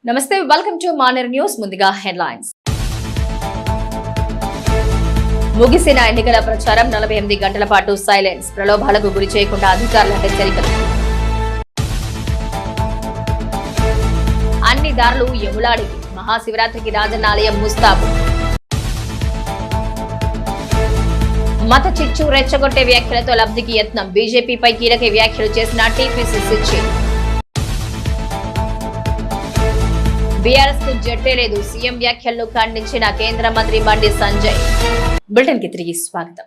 నమస్తే welcome to manner news ముందుగా headlines ముగిసిన ఎన్నికల ప్రచారం 48 గంటల పాటు సైలెన్స్ ప్రలోభాలకు గురి చేయకుండా అధికారుల హెచ్చరికలు అన్ని దారులు యములాడికి మహాశివరాత్రికి రాజన్న ఆలయం ముస్తాబు మత చిచ్చు రెచ్చగొట్టే వ్యాఖ్యలతో లబ్ధికి యత్నం బీజేపీపై కీలక వ్యాఖ్యలు చేసిన టీపీసీసీ చీఫ్ బీఆర్ఎస్ కు జట్టే లేదు సీఎం వ్యాఖ్యలను ఖండించిన కేంద్ర మంత్రి బండి సంజయ్ బులెటిన్ కి తిరిగి స్వాగతం.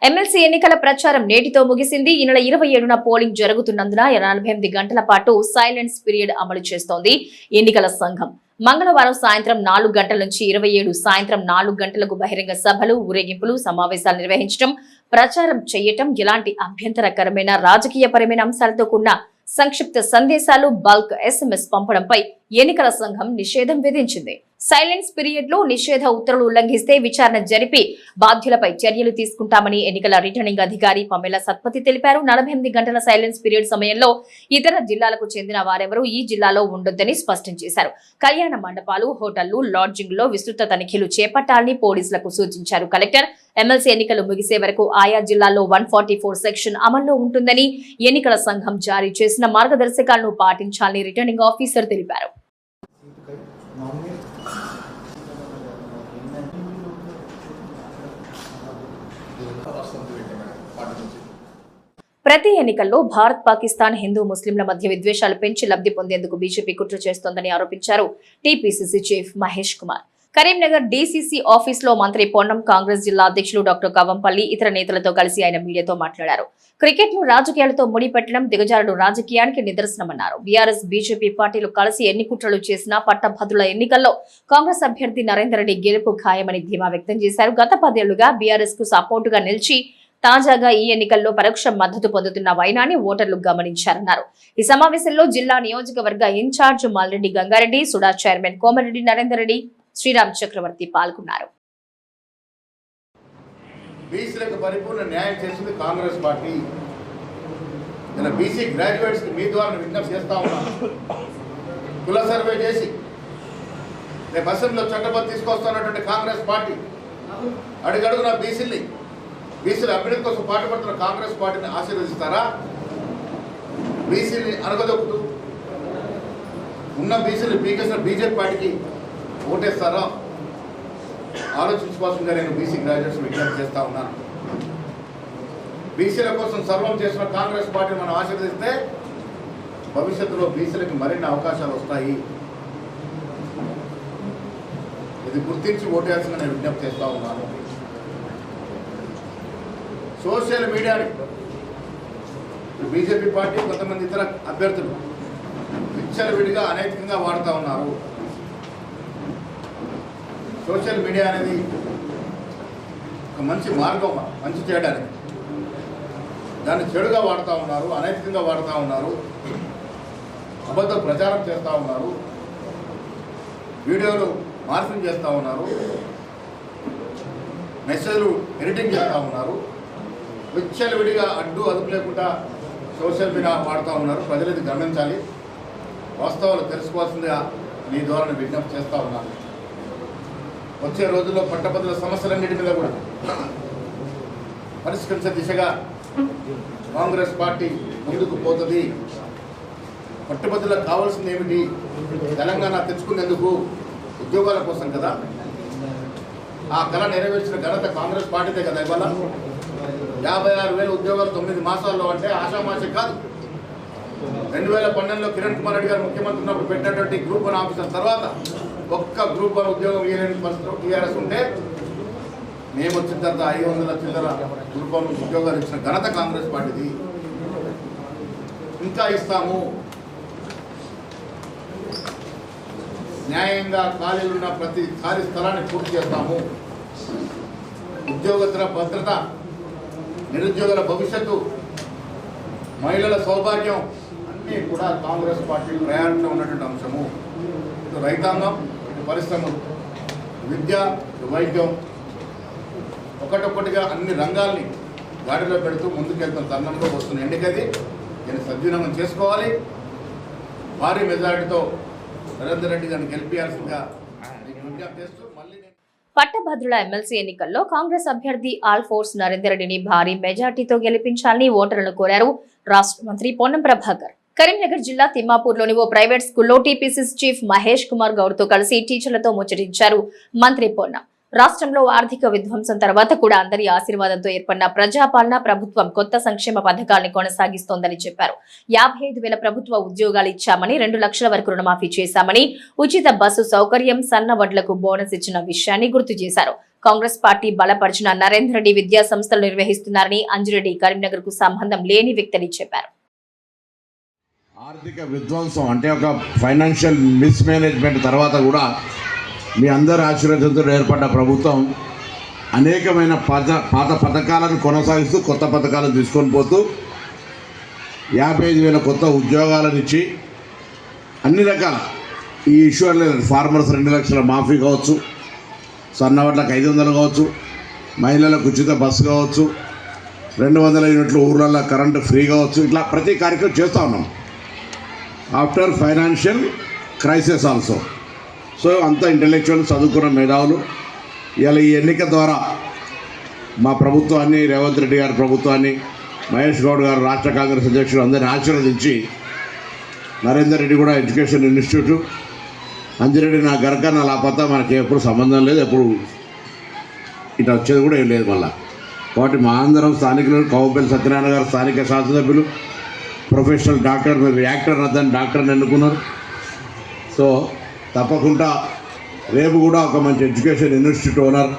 ఎమ్మెల్సీ ఎన్నికల ప్రచారం నేటితో ముగిసింది. ఈ నెల 27న పోలింగ్ జరుగుతున్నందున 48 గంటల పాటు సైలెన్స్ పీరియడ్ అమలు చేస్తోంది ఎన్నికల సంఘం. మంగళవారం సాయంత్రం 4 గంటల నుంచి 27 సాయంత్రం 4 గంటలకు బహిరంగ సభలు, ఊరేగింపులు, సమావేశాలు నిర్వహించడం, ప్రచారం చేయటం, ఎలాంటి అభ్యంతరకరమైన రాజకీయపరమైన అంశాలతో కూడిన సంక్షిప్త సందేశాలు, బల్క్ ఎస్ఎంఎస్ పంపడంపై ఎన్నికల సంఘం నిషేధం విధించింది. సైలెన్స్ పీరియడ్ లో నిషేధ ఉత్తర్వులు ఉల్లంఘిస్తే విచారణ జరిపి బాధ్యులపై చర్యలు తీసుకుంటామని ఎన్నికల రిటర్నింగ్ అధికారి పమేలా సత్పతి తెలిపారు. 48 గంటల సైలెన్స్ పీరియడ్ సమయంలో ఇతర జిల్లాలకు చెందిన వారెవరూ ఈ జిల్లాలో ఉండొద్దని స్పష్టం చేశారు. కళ్యాణ మండపాలు, హోటళ్లు, లాడ్జింగ్ లో విస్తృత తనిఖీలు చేపట్టాలని పోలీసులకు సూచించారు కలెక్టర్. ఎమ్మెల్సీ ఎన్నికలు ముగిసే వరకు ఆయా జిల్లాల్లో 144 సెక్షన్ అమల్లో ఉంటుందని ఎన్నికల సంఘం జారీ చేసిన మార్గదర్శకాలను పాటించాలని రిటర్నింగ్ ఆఫీసర్ తెలిపారు. ప్రతి ఎన్నికల్లో భారత్, పాకిస్తాన్, హిందూ ముస్లింల మధ్య విద్వేషాలు పెంచి లబ్ధి పొందేందుకు బీజేపీ కుట్ర చేస్తోందని ఆరోపించారు TPCC chief Mahesh Kumar. Karimnagar DCC office లో మంత్రి పొన్నం, కాంగ్రెస్ జిల్లా అధ్యక్షులు డాక్టర్ కవంపల్లి, ఇతర నేతలతో కలిసి ఆయన మీడియాతో మాట్లాడారు. క్రికెట్ ను రాజకీయాలతో ముడిపెట్టడం దిగజారుడు రాజకీయానికి నిదర్శనమన్నారు. బీఆర్ఎస్, బీజేపీ పార్టీలు కలిసి ఎన్ని కుట్రలు చేసినా పట్టభద్రుల ఎన్నికల్లో కాంగ్రెస్ అభ్యర్థి నరేందర్ రెడ్డి గెలుపు ఖాయమని ధీమా వ్యక్తం చేశారు. గత 10 ఏళ్లుగా బీఆర్ఎస్ కు సపోర్టుగా నిలిచి తాజాగా ఈ ఎన్నికల్లో పరోక్ష మద్దతు పొందుతున్న వైనాన్ని ఓటర్లు గమనించారన్నారు. ఈ సమావేశంలో జిల్లా నియోజకవర్గ ఇన్ఛార్జ్ మాల్రెడ్డి గంగారెడ్డి, సుడా చైర్మన్ కోమరెడ్డి నరేందర్ రెడ్డి, శ్రీరామ్ చక్రవర్తి పాల్గొన్నారు. బీసీలకు పరిపూర్ణ న్యాయం చేసింది కాంగ్రెస్ పార్టీ. నేను బీసీ గ్రాడ్యుయేట్స్ మీ ద్వారా విజ్ఞప్తి చేస్తా ఉన్నాను. కుల సర్వే చేసి రేపు అసెంబ్లీలో చట్టబద్ధ తీసుకొస్తున్నటువంటి కాంగ్రెస్ పార్టీ అడుగడుగున బీసీల అభివృద్ధి కోసం పాటుపడుతున్న కాంగ్రెస్ పార్టీని ఆశీర్వదిస్తారా? బీసీని అనగదొక్కుతూ ఉన్న బీసీలు పీకేసిన బీజేపీ పార్టీకి ఓటేస్తారా? ఆలోచించుకోవాల్సిందిగా నేను బీసీ గ్రాడ్యుయేట్స్ విజ్ఞప్తి చేస్తా ఉన్నాను. బీసీల కోసం సర్వం చేసిన కాంగ్రెస్ పార్టీని మనం ఆశీర్వదిస్తే భవిష్యత్తులో బీసీలకు మరిన్ని అవకాశాలు వస్తాయి. ఇది గుర్తించి ఓటేయాల్సిందిగా నేను విజ్ఞప్తి చేస్తా ఉన్నాను. సోషల్ మీడియాని బీజేపీ పార్టీ కొంతమంది ఇతర అభ్యర్థులు విచ్చలవిడిగా అనైతికంగా వాడుతూ ఉన్నారు. సోషల్ మీడియా అనేది ఒక మంచి మార్గం, మంచి చేయడానికి. దాన్ని చెడుగా వాడుతూ ఉన్నారు, అనైతికంగా వాడుతూ ఉన్నారు, అబద్ధ ప్రచారం చేస్తూ ఉన్నారు, వీడియోలు మార్ఫింగ్ చేస్తూ ఉన్నారు, మెసేజ్లు ఎడిటింగ్ చేస్తూ ఉన్నారు. విచ్చలవిడిగా అడ్డు అదుపు లేకుండా సోషల్ మీడియా వాడుతూ ఉన్నారు. ప్రజలు ఇది గమనించాలి. వాస్తవాలు తెలుసుకోవాల్సిందిగా మీ ద్వారా విజ్ఞప్తి చేస్తూ ఉన్నాను. వచ్చే రోజుల్లో పట్టభద్రుల సమస్యలన్నిటి మీద కూడా పరిష్కరించే దిశగా కాంగ్రెస్ పార్టీ ముందుకు పోతుంది. పట్టభద్రులకు కావాల్సింది ఏమిటి? తెలంగాణ తెచ్చుకునేందుకు ఉద్యోగాల కోసం కదా. ఆ కళ నెరవేర్చిన ఘనత కాంగ్రెస్ పార్టీదే కదా. ఇవాళ 56,000 ఉద్యోగాలు 9 మాసాల్లో అంటే ఆషామాషి కాదు. 2012లో కిరణ్ కుమార్ రెడ్డి గారు ముఖ్యమంత్రి ఉన్నప్పుడు పెట్టినటువంటి గ్రూప్ 1 ఆఫీసర్ తర్వాత ఒక్క గ్రూప్ 1 ఉద్యోగం ఇవ్వలేని పరిస్థితిలో టీఆర్ఎస్ ఉంటే మేము వచ్చిన తర్వాత 500 చిల్లర గ్రూప్ 1 ఉద్యోగాలు ఇచ్చిన ఘనత కాంగ్రెస్ పార్టీది. ఇంకా ఇస్తాము. న్యాయంగా ఖాళీలున్న ప్రతి ఖాళీ స్థలాన్ని పూర్తి చేస్తాము. ఉద్యోగస్తుల భద్రత, నిరుద్యోగుల భవిష్యత్తు, మహిళల సౌభాగ్యం అన్నీ కూడా కాంగ్రెస్ పార్టీ ప్రయాణంలో ఉన్నటువంటి అంశము. ఇటు రైతాంగం, ఇటు పరిశ్రమలు, విద్య, వైద్యం, ఒకటొక్కటిగా అన్ని రంగాల్ని గాడిలో పెడుతూ ముందుకెళ్తున్న తరుణంలో వస్తున్న ఎన్నికది. దీన్ని సద్వినియోగం చేసుకోవాలి. భారీ మెజారిటీతో నరేందర్ రెడ్డి గారిని గెలిపించాల్సిందిగా నేను విజ్ఞప్తి చేస్తూ మళ్ళీ పట్టభద్రుల ఎమ్మెల్సీ ఎన్నికల్లో కాంగ్రెస్ అభ్యర్థి ఆల్ఫోర్స్ నరేందర్ రెడ్డిని భారీ మెజార్టీతో గెలిపించాలని ఓటర్లను కోరారు రాష్ట్ర మంత్రి పొన్నం ప్రభాకర్. కరీంనగర్ జిల్లా తిమ్మాపూర్లోని ఓ ప్రైవేట్ స్కూల్లో టీపీసీసీ చీఫ్ మహేష్ కుమార్ గౌడ్ తో కలిసి టీచర్లతో ముచ్చటించారు మంత్రి పొన్నం. రాష్ట్రంలో ఆర్థిక విధ్వంసం తర్వాత కూడా అందరి ఆశీర్వాదంతో ఏర్పడిన ప్రజాపాలన ప్రభుత్వం కొత్త సంక్షేమ పథకాలను కొనసాగిస్తోందని చెప్పారు. 55,000 ప్రభుత్వ ఉద్యోగాలు ఇచ్చామని, 2 లక్షల వరకు రుణమాఫీ చేశామని, ఉచిత బస్సు సౌకర్యం, సన్న వడ్లకు బోనస్ ఇచ్చిన విషయాన్ని గుర్తు చేశారు. కాంగ్రెస్ పార్టీ బలపరిచిన నరేందర్ రెడ్డి విద్యా సంస్థలు నిర్వహిస్తున్నారని, అంజిరెడ్డి కరీంనగర్ కు సంబంధం లేని వ్యక్తిని చెప్పారు. ఆర్థిక విధ్వంసం అంటే ఒక ఫైనాన్షియల్ మిస్మేనేజ్మెంట్ తర్వాత కూడా మీ అందరి ఆశీర్వాదంతో ఏర్పడ్డ ప్రభుత్వం అనేకమైన పాత పథకాలను కొనసాగిస్తూ కొత్త పథకాలను తీసుకొని పోతూ 55,000 కొత్త ఉద్యోగాలను ఇచ్చి అన్ని రకాల ఈ ఇష్యూ లేదు. ఫార్మర్స్ 2 లక్షల మాఫీ కావచ్చు, సన్నవడ్లకు 500 కావచ్చు, మహిళలకు ఉచిత బస్సు కావచ్చు, 200 యూనిట్లు ఊర్లలో కరెంటు ఫ్రీ కావచ్చు, ఇట్లా ప్రతి కార్యక్రమం చేస్తూ ఉన్నాం after financial crisis also. So అంత ఇంటెలెక్చువల్ చదువుకున్న మేధావులు ఇలా ఈ ఎన్నిక ద్వారా మా ప్రభుత్వాన్ని, రేవంత్ రెడ్డి గారి ప్రభుత్వాన్ని, మహేష్ గౌడ్ గారు రాష్ట్ర కాంగ్రెస్ అధ్యక్షుడు అందరినీ ఆశీర్వదించి నరేందర్ రెడ్డి కూడా ఎడ్యుకేషన్ ఇన్స్టిట్యూట్, అంజిరెడ్డి నా గరక నా లాపత మనకి ఎప్పుడు సంబంధం లేదు, ఎప్పుడు ఇట్లా వచ్చేది కూడా ఏం లేదు మళ్ళా. కాబట్టి మా అందరం స్థానికులు, కౌబెల్ సత్యనారాయణ గారు స్థానిక శాసనసభ్యులు, ప్రొఫెషనల్ డాక్టర్, మీరు యాక్టర్ అతను డాక్టర్ని ఎన్నుకున్నారు. సో తప్పకుండా రేపు కూడా ఒక మంచి education institute owner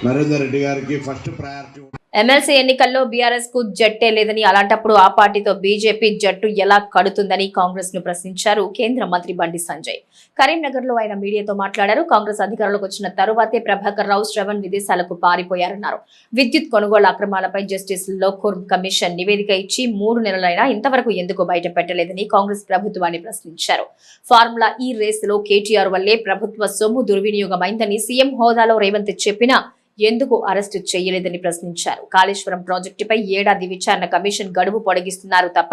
Narender Reddy గారికి ఫస్ట్ ప్రయారిటీ. ఎమ్మెల్సీ ఎన్నికల్లో బీఆర్ఎస్ కు జట్టే లేదని, అలాంటప్పుడు ఆ పార్టీతో బీజేపీ జట్టు ఎలా కడుతుందని కాంగ్రెస్ ను ప్రశ్నించారు కేంద్ర మంత్రి బండి సంజయ్. కరీంనగర్ లో ఆయన మీడియాతో మాట్లాడారు. కాంగ్రెస్ అధికారంలోకి వచ్చిన తరువాతే ప్రభాకర్ రావు, శ్రవణ్ విదేశాలకు పారిపోయారన్నారు. విద్యుత్ కొనుగోలు అక్రమాలపై జస్టిస్ లోకూర్ కమిషన్ నివేదిక ఇచ్చి 3 నెలలైనా ఇంతవరకు ఎందుకు బయట పెట్టలేదని కాంగ్రెస్ ప్రభుత్వాన్ని ప్రశ్నించారు. ఫార్ములా ఈ రేసులో కేటీఆర్ వల్లే ప్రభుత్వ సొమ్ము దుర్వినియోగమైందని సీఎం హోదాలో రేవంత్ చెప్పినా ఎందుకు అరెస్టు చేయలేదని ప్రశ్నించారు. కాళేశ్వరం ప్రాజెక్టుపై ఏడాది విచారణ కమిషన్ గడువు పొడిగిస్తున్నారు తప్ప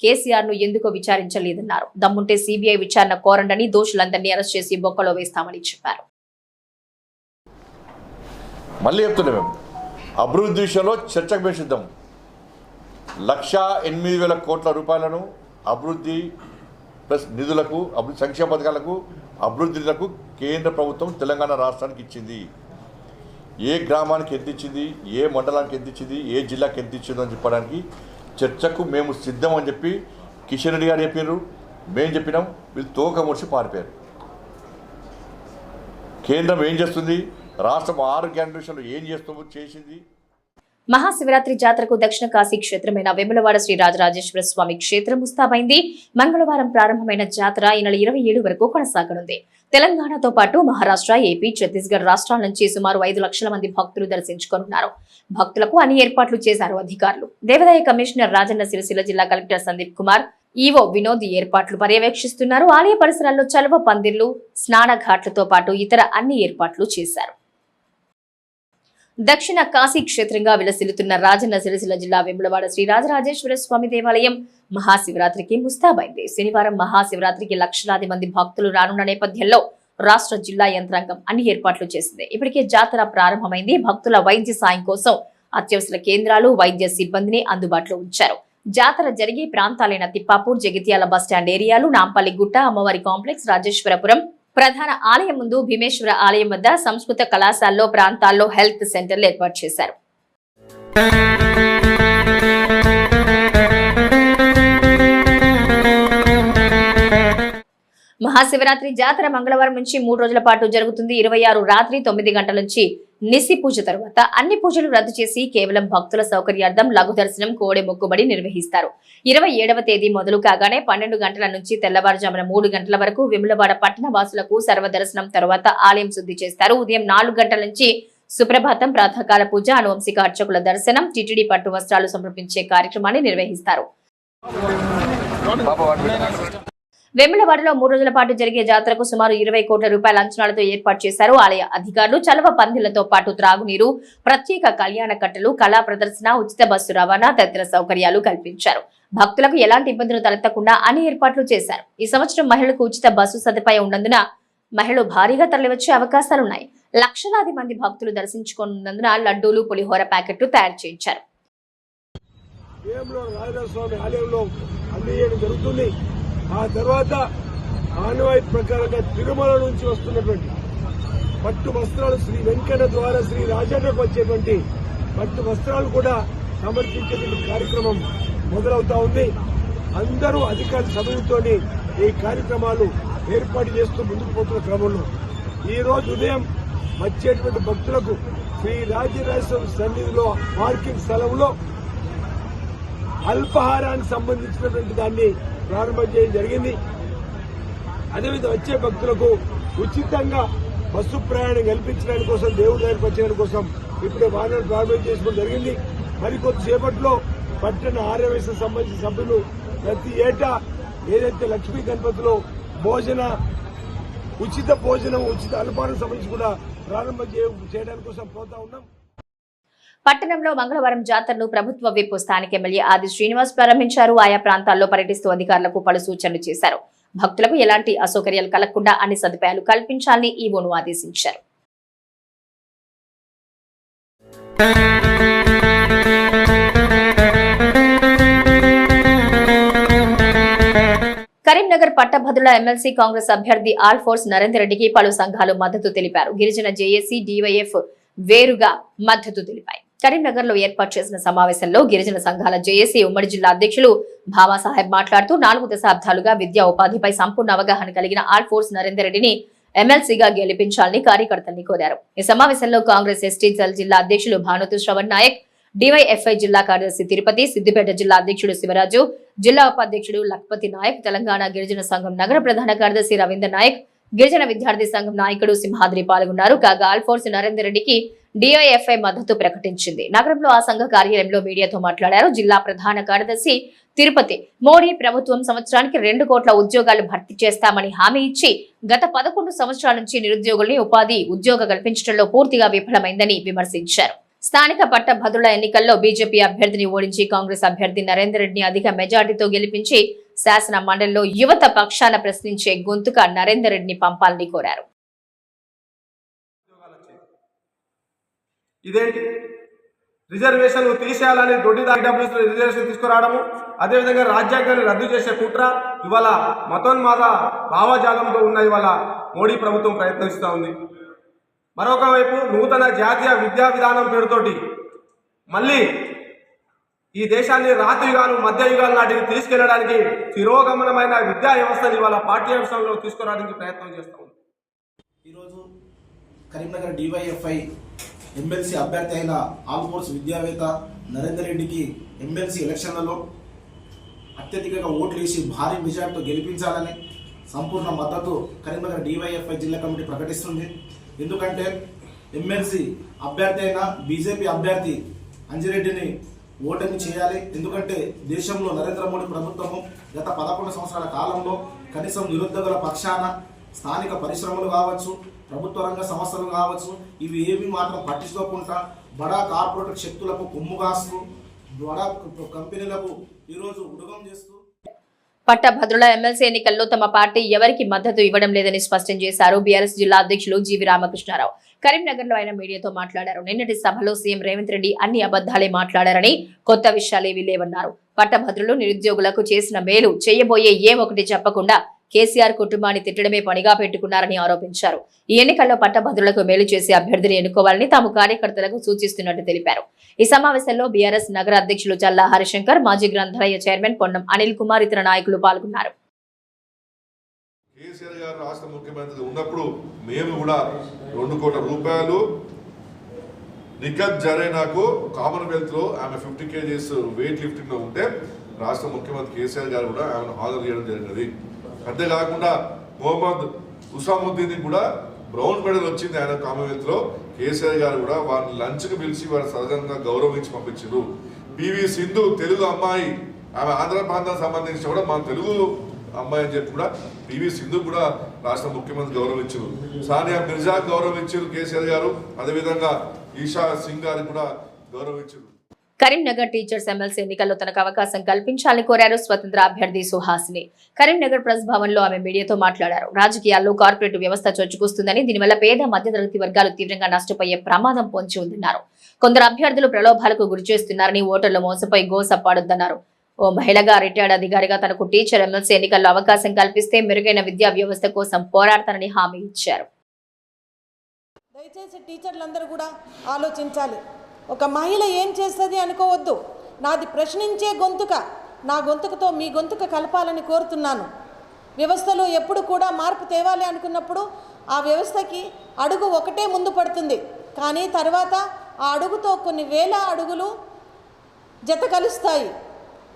కేసీఆర్ ను ఎందుకు విచారించలేదన్నారు. దమ్ముంటే సిబిఐ విచారణ కోరండని, దోషులందరినీ అరెస్ట్ చేసి బొక్కలో వేస్తామని చెప్పారు. మళ్ళీ చెప్తున్నాం, అభివృద్ధి విషయంలో చర్చకు వేసిద్దాం. 1,08,000 కోట్ల రూపాయలను అభివృద్ధి ప్లస్ నిధులకు, సంక్షేమ పథకాలకు, అభివృద్ధి నిధులకు కేంద్ర ప్రభుత్వం తెలంగాణ రాష్ట్రానికి ఇచ్చింది. ఏ గ్రామానికి ఎంత ఇచ్చింది, ఏ మండలానికి ఎంత ఇచ్చింది, ఏ జిల్లాకి ఎంత ఇచ్చిందో అని చెప్పడానికి చర్చకు మేము సిద్ధం అని చెప్పి కిషన్ రెడ్డి గారు చెప్పారు, మేము చెప్పినాం. వీళ్ళు తోక ముడిచి పారిపోయారు. కేంద్రం ఏం చేస్తుంది, రాష్ట్రం 6 గ్యారెంటీ విషయంలో ఏం చేసింది. మహాశివరాత్రి జాతరకు దక్షిణ కాశీ క్షేత్రమైన వేములవాడ శ్రీ రాజరాజేశ్వర స్వామి క్షేత్రం ముస్తాబైంది. మంగళవారం ప్రారంభమైన జాతర ఈ నెల 27 వరకు కొనసాగనుంది. తెలంగాణతో పాటు మహారాష్ట్ర, ఏపీ, ఛత్తీస్గఢ్ రాష్ట్రాల నుంచి సుమారు 5 లక్షల మంది భక్తులు దర్శించుకోనున్నారు. భక్తులకు అన్ని ఏర్పాట్లు చేశారు అధికారులు. దేవాదాయ కమిషనర్ రాజన్న సిరిసిల్ల, జిల్లా కలెక్టర్ సందీప్ కుమార్, ఈవో వినోద్ ఏర్పాట్లు పర్యవేక్షిస్తున్నారు. ఆలయ పరిసరాల్లో చలువ పందిర్లు, స్నాన ఘాట్లతో పాటు ఇతర అన్ని ఏర్పాట్లు చేశారు. దక్షిణ కాశీ క్షేత్రంగా విలసిల్లుతున్న రాజన్న సిరిసిల్ల జిల్లా వేములవాడ శ్రీ రాజరాజేశ్వర స్వామి దేవాలయం మహాశివరాత్రికి ముస్తాబైంది. శనివారం మహాశివరాత్రికి లక్షలాది మంది భక్తులు రానున్న నేపథ్యంలో రాష్ట్ర జిల్లా యంత్రాంగం అన్ని ఏర్పాట్లు చేసింది. ఇప్పటికే జాతర ప్రారంభమైంది. భక్తుల వైద్య సాయం కోసం అత్యవసర కేంద్రాలు, వైద్య సిబ్బందిని అందుబాటులో ఉంచారు. జాతర జరిగే ప్రాంతాలైన తిప్పాపూర్, జగిత్యాల బస్టాండ్ ఏరియాలు, నాంపల్లి గుట్ట, అమ్మవారి కాంప్లెక్స్, రాజేశ్వరపురం ప్రధాన ఆలయం ముందు, భీమేశ్వర ఆలయం వద్ద, సంస్కృత కళాశాలలో ప్రాంతాల్లో హెల్త్ సెంటర్లు ఏర్పాటు చేశారు. మహాశివరాత్రి జాతర మంగళవారం నుంచి 3 రోజుల పాటు జరుగుతుంది. 26 రాత్రి 9 గంటల నుంచి నిసి పూజ తర్వాత అన్ని పూజలు రద్దు చేసి కేవలం భక్తుల సౌకర్యార్థం లఘు దర్శనం, కోడె మొక్కుబడి నిర్వహిస్తారు. 27వ తేదీ మొదలు కాగానే 12 గంటల నుంచి తెల్లవారుజామున 3 గంటల వరకు వేములవాడ పట్టణ వాసులకు సర్వదర్శనం తర్వాత ఆలయం శుద్ధి చేస్తారు. ఉదయం 4 గంటల నుంచి సుప్రభాతం, ప్రాతకాల పూజ, అనువంశిక అర్చకుల దర్శనం, టిటిడి పట్టు వస్త్రాలు సమర్పించే కార్యక్రమాన్ని నిర్వహిస్తారు. వేములవాడలో 3 రోజుల పాటు జరిగే జాతరకు సుమారు 20 కోట్ల రూపాయల అంచనాలతో ఏర్పాటు చేశారు ఆలయ అధికారులు. చలవ పందిళ్లతో పాటు త్రాగునీరు, ప్రత్యేక కళ్యాణ కట్టలు, కళా ప్రదర్శన, ఉచిత బస్సు రవాణా తదితర సౌకర్యాలు కల్పించారు. భక్తులకు ఎలాంటి ఇబ్బందులు తలెత్తకుండా అన్ని ఏర్పాట్లు చేశారు. ఈ సంవత్సరం మహిళలకు ఉచిత బస్సు సదుపాయం ఉన్నందున మహిళలు భారీగా తరలివచ్చే అవకాశాలున్నాయి. లక్షలాది మంది భక్తులు దర్శించుకున్నందున లడ్డూలు, పులిహోర ప్యాకెట్లు తయారు చేయించారు. ఆ తర్వాత ఆనవాయితీ ప్రకారంగా తిరుమల నుంచి వస్తున్నటువంటి పట్టు వస్త్రాలు శ్రీ వెంకన్న ద్వారా శ్రీ రాజన్నకు వచ్చేటువంటి పట్టు వస్త్రాలు కూడా సమర్పించేటువంటి కార్యక్రమం మొదలవుతా ఉంది. అందరూ అధికార చదువుతోని ఈ కార్యక్రమాలు ఏర్పాటు చేస్తూ ముందుకు పోతున్న క్రమంలో ఈ రోజు ఉదయం వచ్చేటువంటి భక్తులకు శ్రీ రాజరాజేశ్వర సన్నిధిలో పార్కింగ్ స్థలంలో అల్పాహారానికి సంబంధించినటువంటి దాన్ని ప్రారంభం చేయడం జరిగింది. అదేవిధంగా వచ్చే భక్తులకు ఉచితంగా బస్సు ప్రయాణం కల్పించడానికి కోసం, దేవుడి దగ్గరికి వచ్చేయడం కోసం ఇప్పుడే వాహనాలు ప్రారంభం చేసుకోవడం జరిగింది. మరికొద్దిసేపట్లో పట్టణ ఆర్యవేశ సంబంధించిన సభ్యులు ప్రతి ఏటా ఏదైతే లక్ష్మీ గణపతిలో ఉచిత భోజనం, ఉచిత అల్పాహారం సంబంధించి కూడా ప్రారంభం చేయడానికి కోసం పోతా ఉన్నాం. పట్టణంలో మంగళవారం జాతరను ప్రభుత్వ విప్ స్థానిక ఎమ్మెల్యే ఆది శ్రీనివాస్ ప్రారంభించారు. ఆయా ప్రాంతాల్లో పర్యటిస్తూ అధికారులకు పలు సూచనలు చేశారు. భక్తులకు ఎలాంటి అసౌకర్యాలు కలగకుండా అన్ని సదుపాయాలు కల్పించాలని ఈవోను ఆదేశించారు. కరీంనగర్ పట్టభద్రుల ఎమ్మెల్సీ కాంగ్రెస్ అభ్యర్థి ఆల్ఫోర్స్ నరేందర్ రెడ్డికి పలు సంఘాలు మద్దతు తెలిపారు. గిరిజన జేఏసీ, డివైఎఫ్ వేరుగా మద్దతు తెలిపాయి. కరీంనగర్ లో ఏర్పాటు చేసిన సమావేశంలో గిరిజన సంఘాల జేఏసీ ఉమ్మడి జిల్లా అధ్యక్షులు భామా సాహెబ్ మాట్లాడుతూ 4 దశాబ్దాలుగా విద్యా ఉపాధిపై సంపూర్ణ అవగాహన కలిగిన ఆల్ఫోర్స్ నరేందర్ రెడ్డిని ఎమ్మెల్సీగా గెలిపించాలని కార్యకర్తల్ని కోరారు. ఈ సమావేశంలో కాంగ్రెస్ ఎస్టీ సెల్ జిల్లా అధ్యక్షులు భానుతు శ్రవణ్ నాయక్, డివైఎఫ్ఐ జిల్లా కార్యదర్శి తిరుపతి, సిద్దిపేట జిల్లా అధ్యక్షుడు శివరాజు, జిల్లా ఉపాధ్యక్షుడు లక్పతి నాయక్, తెలంగాణ గిరిజన సంఘం నగర ప్రధాన కార్యదర్శి రవీంద్ర నాయక్, గిరిజన విద్యార్థి సంఘం నాయకుడు సింహాద్రి పాల్గొన్నారు. కాగా ఆల్ఫోర్స్ నరేందర్ రెడ్డికి డిఐఎఫ్ఐ మద్దతు ప్రకటించింది. నగరంలో ఆ సంఘ కార్యాలయంలో మీడియాతో మాట్లాడారు జిల్లా ప్రధాన కార్యదర్శి తిరుపతి. మోడీ ప్రభుత్వం సంవత్సరానికి 2 కోట్ల ఉద్యోగాలు భర్తీ చేస్తామని హామీ ఇచ్చి గత 11 సంవత్సరాల నుంచి నిరుద్యోగుల్ని ఉద్యోగ కల్పించడంలో పూర్తిగా విఫలమైందని విమర్శించారు. స్థానిక పట్టభద్రుల ఎన్నికల్లో బీజేపీ అభ్యర్థిని ఓడించి కాంగ్రెస్ అభ్యర్థి నరేందర్ రెడ్డిని అధిక మెజార్టీతో గెలిపించి శాసన మండలిలో యువత పక్షాన ప్రశ్నించే గొంతుక నరేందర్ రెడ్డిని పంపాలని కోరారు. ఇదేంటి రిజర్వేషన్లు తీసేయాలని డబ్ల్యూస్ రిజర్వేషన్ తీసుకురావడము, అదేవిధంగా రాజ్యాంగాన్ని రద్దు చేసే కుట్ర ఇవాళ మతోన్మాద భావజాలంతో ఉన్న ఇవాళ మోడీ ప్రభుత్వం ప్రయత్నిస్తూ ఉంది. మరొక వైపు నూతన జాతీయ విద్యా విధానం పేరుతోటి మళ్ళీ ఈ దేశాన్ని రాతి యుగాలు, మధ్య యుగాల నాటికి తీసుకెళ్లడానికి తిరోగమనమైన విద్యా వ్యవస్థను ఇవాళ పాఠ్యాంశంలో తీసుకురావడానికి ప్రయత్నం చేస్తూ ఉంది. ఈరోజు కరీంనగర్ డివైఎఫ్ఐ ఎమ్మెల్సీ అభ్యర్థి అయిన ఆల్ఫోర్స్ విద్యావేత్త నరేందర్ రెడ్డికి ఎమ్మెల్సీ ఎలక్షన్లలో అత్యధికంగా ఓట్లు వేసి భారీ మెజార్టీతో గెలిపించాలని సంపూర్ణ మద్దతు కరీంనగర్ డివైఎఫ్ఐ జిల్లా కమిటీ ప్రకటిస్తుంది. ఎందుకంటే ఎమ్మెల్సీ అభ్యర్థి అయిన బీజేపీ అభ్యర్థి అంజిరెడ్డిని ఓటమి చేయాలి. ఎందుకంటే దేశంలో నరేంద్ర మోడీ ప్రభుత్వము గత 11 సంవత్సరాల కాలంలో కనీసం నిరుద్యోగుల పక్షాన స్థానిక పరిశ్రమలు కావచ్చు, ప్రభుత్వ రంగ సంస్థలు కావచ్చు, ఇవి ఏవి మాత్రం పట్టించుకోకుండా బడా కార్పొరేట్ శక్తులకు కొమ్ము కాస్తూ బడా కంపెనీలకు ఈరోజు ఉడగం చేస్తూ పట్టభద్రుల ఎమ్మెల్సీ ఎన్నికల్లో తమ పార్టీ ఎవరికి మద్దతు ఇవ్వడం లేదని స్పష్టం చేశారు బీఆర్ఎస్ జిల్లా అధ్యక్షులు జీవి రామకృష్ణారావు. కరీంనగర్ లో ఆయన మీడియాతో మాట్లాడారు. నిన్నటి సభలో సీఎం రేవంత్ రెడ్డి అన్ని అబద్దాలే మాట్లాడారని, కొత్త విషయాలేవీ లేవన్నారు. పట్టభద్రులు నిరుద్యోగులకు చేసిన మేలు చేయబోయే ఏమొకటి చెప్పకుండా కేసీఆర్ కుటుంబాన్ని తిట్టడమే పనిగా పెట్టుకున్నారని ఆరోపించారు. ఈ ఎన్నికల్లో పట్టభద్రులకు మేలు చేసే అభ్యర్థిని ఎన్నుకోవాలని తాము కార్యకర్తలకు సూచిస్తున్నట్టు తెలిపారు. ఈ సమావేశంలో బీఆర్ఎస్ నగర అధ్యక్షులు చల్లా హరిశంకర్, మాజీ గ్రంథాలయ చైర్మన్ పొన్నం అనిల్ కుమార్, ఇతర నాయకులు పాల్గొన్నారు. కేసీఆర్ గారు రాష్ట్ర ముఖ్యమంత్రి ఉన్నప్పుడు మేము కూడా 2 కోట్ల రూపాయలు నిఖత్ జరీనాకు కామన్వెల్త్ లో ఆమె 50 kgs వెయిట్ లిఫ్టింగ్ లో ఉంటే రాష్ట్ర ముఖ్యమంత్రి కేసీఆర్ గారు కూడా ఆమెను హాజరు చేయడం జరిగినది. అంతేకాకుండా మొహమ్మద్ హుసాముద్దీన్ కూడా బ్రౌన్ మెడల్ వచ్చింది ఆయన కామన్వెల్త్ లో. కేసీఆర్ గారు కూడా వారిని లంచ్కి పిలిచి వారిని సహజంగా గౌరవించి పంపించారు. పివి సింధు తెలుగు అమ్మాయి, ఆమె ఆంధ్ర ప్రాంతానికి సంబంధించి కూడా మన తెలుగు అమ్మాయి అని చెప్పి కూడా పివి సింధు కూడా రాష్ట్ర ముఖ్యమంత్రి గౌరవించారు, సానియా మిర్జా గౌరవించారు కేసీఆర్ గారు, అదేవిధంగా ఈషా సింగ్ గారిని కూడా గౌరవించారు. కరీంనగర్ టీచర్స్ ఎమ్మెల్సీ ఎన్నికల్లో తనకు అవకాశం కల్పించాలని కోరారు స్వతంత్ర అభ్యర్థి సుహాసిని. కరీంనగర్ ప్రెస్ భవన్ లో ఆమె మీడియాతో మాట్లాడారు. రాజకీయాల్లో కార్పొరేట్ వ్యవస్థ చొచ్చుకొస్తుందని, దీనివల్ల పేద మధ్యతరగతి వర్గాలు తీవ్రంగా నష్టపోయే ప్రమాదం పొంచి ఉందన్నారు. కొందరు అభ్యర్థులు ప్రలోభాలకు గురిచేస్తున్నారని, ఓటర్లు మోసపై గోసపాడొద్దన్నారు. ఓ మహిళగా రిటైర్డ్ అధికారిగా తనకు టీచర్ ఎమ్మెల్సీ ఎన్నికల్లో అవకాశం కల్పిస్తే మెరుగైన విద్యా వ్యవస్థ కోసం పోరాడతానని హామీ ఇచ్చారు. దయచేసి టీచర్లందరూ కూడా ఆలోచించాలి. ఒక మహిళ ఏం చేస్తుంది అనుకోవద్దు. నాది ప్రశ్నించే గొంతుక, నా గొంతుకతో మీ గొంతుక కలపాలని కోరుతున్నాను. వ్యవస్థలో ఎప్పుడు కూడా మార్పు తేవాలి అనుకున్నప్పుడు ఆ వ్యవస్థకి అడుగు ఒకటే ముందు పడుతుంది, కానీ తర్వాత ఆ అడుగుతో కొన్ని వేల అడుగులు జత కలుస్తాయి.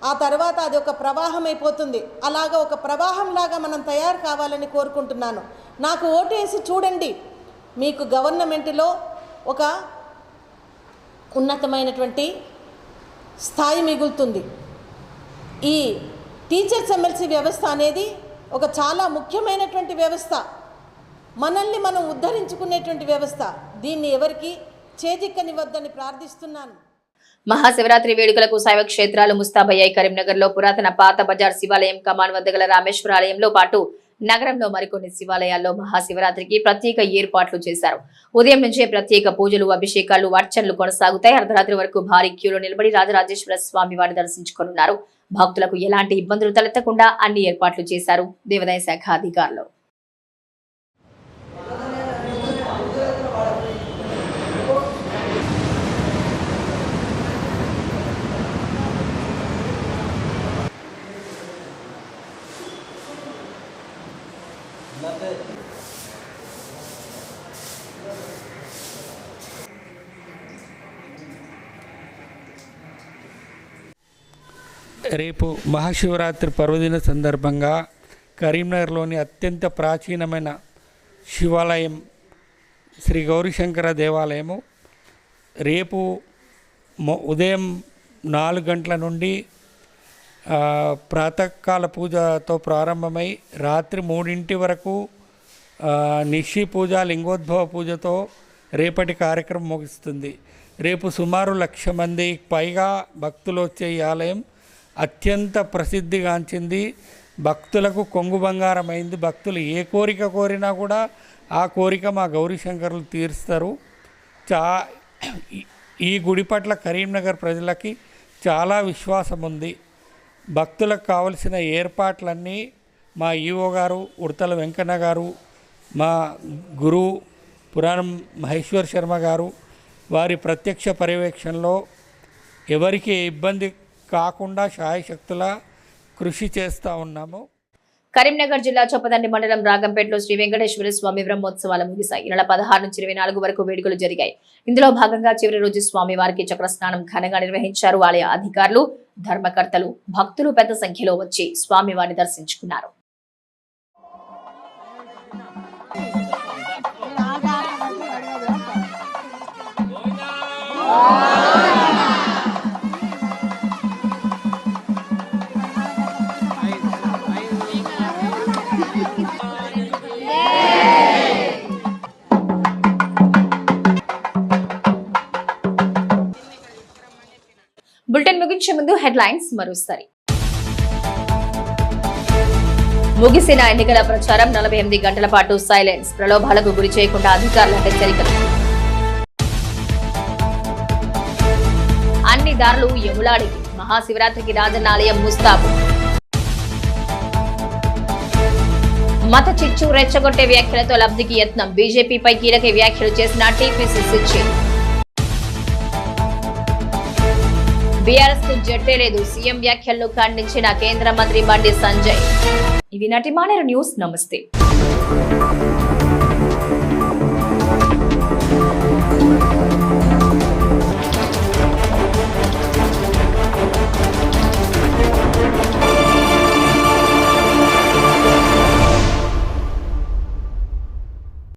ఆ తర్వాత అది ఒక ప్రవాహం అయిపోతుంది. అలాగా ఒక ప్రవాహంలాగా మనం తయారు కావాలని కోరుకుంటున్నాను. నాకు ఓటు వేసి చూడండి, మీకు గవర్నమెంట్లో ఒక ఉన్నతమైనటువంటి స్థాయి మిగులుతుంది. ఈ టీచర్స్ ఎమ్మెల్సీ వ్యవస్థ అనేది ఒక చాలా ముఖ్యమైనటువంటి వ్యవస్థ, మనల్ని మనం ఉద్ధరించుకునేటువంటి వ్యవస్థ. దీన్ని ఎవరికి చేజిక్కనివద్దని ప్రార్థిస్తున్నాను. మహాశివరాత్రి వేడుకలకు శైవ క్షేత్రాలు ముస్తాబయ్యాయి. కరీంనగర్ లో పురాతన పాత బజార్ శివాలయం, కమాన్ వద్ద గల రామేశ్వర ఆలయంలో పాటు నగరంలో మరికొన్ని శివాలయాల్లో మహాశివరాత్రికి ప్రత్యేక ఏర్పాట్లు చేశారు. ఉదయం నుంచే ప్రత్యేక పూజలు, అభిషేకాలు, అర్చనలు కొనసాగుతాయి. అర్ధరాత్రి వరకు భారీ క్యూలో నిలబడి రాజరాజేశ్వర స్వామి వారిని దర్శించుకోనున్నారు. భక్తులకు ఎలాంటి ఇబ్బందులు తలెత్తకుండా అన్ని ఏర్పాట్లు చేశారు దేవాదాయ శాఖ అధికారులు. రేపు మహాశివరాత్రి పర్వదిన సందర్భంగా కరీంనగర్లోని అత్యంత ప్రాచీనమైన శివాలయం శ్రీ గౌరీశంకర దేవాలయము రేపు ఉదయం 4 గంటల నుండి ప్రాతకాల పూజతో ప్రారంభమై రాత్రి 3 వరకు నిషి పూజ, లింగోద్భవ పూజతో రేపటి కార్యక్రమం ముగుస్తుంది. రేపు సుమారు 1,00,000 మందికి పైగా భక్తులు వచ్చే ఈ ఆలయం అత్యంత ప్రసిద్ధిగాంచింది. భక్తులకు కొంగు బంగారమైంది. భక్తులు ఏ కోరిక కోరినా కూడా ఆ కోరిక మా గౌరీశంకరులు తీరుస్తారు. ఈ గుడి పట్ల కరీంనగర్ ప్రజలకి చాలా విశ్వాసం ఉంది. భక్తులకు కావలసిన ఏర్పాట్లన్నీ మా ఈవో గారు, ఉడతల వెంకన్న గారు, మా గురువు పురాణం మహేశ్వర్ శర్మ గారు వారి ప్రత్యక్ష పర్యవేక్షణలో ఎవరికి ఇబ్బంది కాకుండా శాయశక్తుల కృషి చేస్తూ ఉన్నాము. కరీంనగర్ జిల్లా చొప్పదండి మండలం రాగంపేటలో శ్రీ వెంకటేశ్వర స్వామి బ్రహ్మోత్సవాలు ముగిశాయి. ఈ నెల 16 నుంచి 24 వరకు వేడుకలు జరిగాయి. ఇందులో భాగంగా చివరి రోజు స్వామి వారికి చక్ర స్నానం ఘనంగా నిర్వహించారు. ఆలయ అధికారులు, ధర్మకర్తలు, భక్తులు పెద్ద సంఖ్యలో వచ్చి స్వామి వారిని దర్శించుకున్నారు. బులెటిన్ ముగించే ముందు హెడ్లైన్స్ మరోసారి. ముగిసిన ఎన్నికల ప్రచారం 48 గంటల పాటు సైలెన్స్. ప్రలోభాలకు గురి చేయకుండా అధికారుల హెచ్చరికలు. అన్ని దారులు యములాడికి. మహాశివరాత్రికి రాజన్న ఆలయం ముస్తాబు. మత చిచ్చు రెచ్చగొట్టే వ్యాఖ్యలతో లబ్ధికి యత్నం. బీజేపీపై కీలక వ్యాఖ్యలు చేసిన టీపీసీసీ చీఫ్. బీఆర్ఎస్ కు జట్టే లేదు. సీఎం వ్యాఖ్యలను ఖండించిన కేంద్ర మంత్రి బండి సంజయ్. ఇవి నటి మానేరు న్యూస్. నమస్తే.